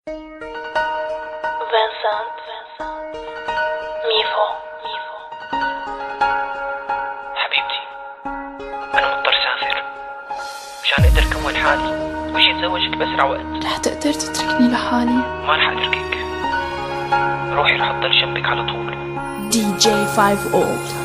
فينسنت ميفو. حبيبتي، أنا مضطر سافر مشان أقدر أكون حالي وأجي أتزوجك بأسرع وقت. رح تقدر تتركني لحالي؟ ما رح أتركك، روحي رح أضل جنبك على طول. DJ 5 Old.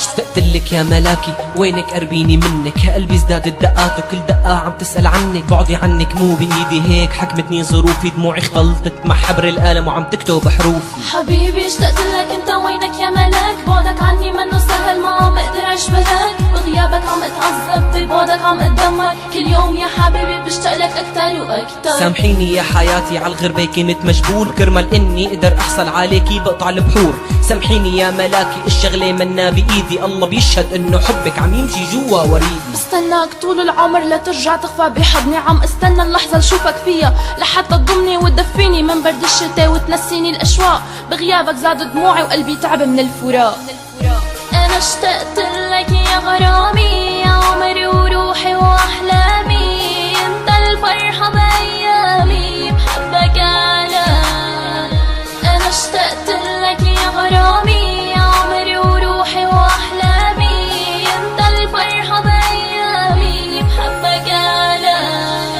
اشتقت لك يا ملاكي، وينك قربيني منك، قلبي ازداد الدقات وكل دقة عم تسأل عنك، بعدي عنك مو بإيدي هيك حكمتني ظروفي، دموعي اختلطت مع حبر القلم وعم تكتب حروفي. حبيبي اشتقت لك، انت وينك يا ملاك، بعدك عني منه سهل، ما عم اقدر اشبهك، بغيابك عم اتعذب، ببعدك عم اتدمر، كل يوم يا حبيبي بشتاق لك اكتر واكتر. سامحيني يا حياتي عالغربة كنت مجبور، كرمال اني اقدر احصل عليكي بقطع البحور. سامحيني يا ملاكي الشغلة منا بإيدي، الله بيشهد انه حبك عم يمشي جوا وريدي. بستناك طول العمر لترجع تخفى بحضني، عم استنى اللحظة لشوفك فيها لحتى تضمني وتدفيني من برد الشتاء وتنسيني الاشواق، بغيابك زاد دموعي وقلبي تعب من الفراق. انا اشتقت لك يا غرامي، يا عمري وروحي واحلامي، انت الفرحة بايامي بحبك انا. انا اشتقت لك يا غرامي، يا عمري وروحي واحلامي، انت الفرحة بايامي بحبك انا.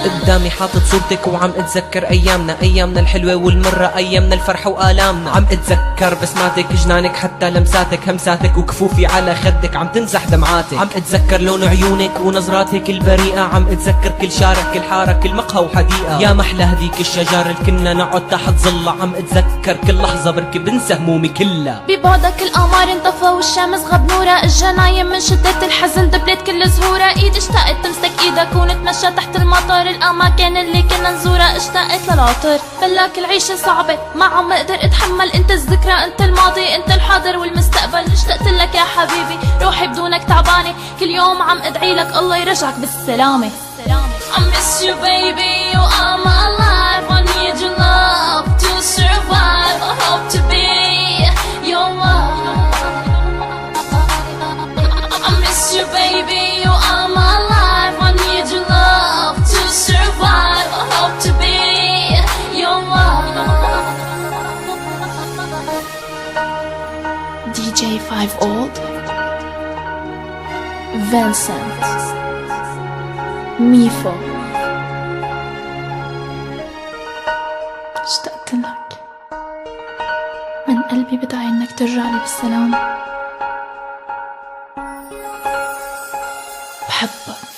قدامي حاطط صورتك وعم اتذكر ايامنا الحلوة والمرة، ايامنا الفرح والامنا، عم اتذكر بسماتك جنانك حتى لمساتك همساتك، وكفوفي على خدك عم تنزح دمعاتك، عم اتذكر لون عيونك ونظراتك البريئة، عم اتذكر كل شارع كل حارة كل مقهى وحديقة، يا محلى هذيك الشجر اللي كنا نقعد تحت ظلها، عم اتذكر كل لحظة بركي بنسى همومي كلها. ببعدك القمر انطفى والشمس غاب نورة، اجا نايم من شدة الحزن دبلت كل زهورة، ايدي اشتقت تمسك ايدك ونتمشى تحت المطر، الاماكن اللي كنا نزورها اشتقت للعطر، بلاك العيشة صعبة ما عم اقدر اتحمل، انت الذكرى انت الماضي انت الحاضر والمستقبل، اشتقت لك يا حبيبي روحي بدونك تعبانة، كل يوم عم ادعي لك الله يرجعك بالسلامة. I miss you baby, you are my life, I need your love to survive, I hope to be your wife. I miss you baby, you are my life, I need your love to survive, I hope to be your wife. DJ 5 Old, Vincent ميفو. اشتقت لك من قلبي، بدعي انك ترجع لي بالسلامة، بحبك.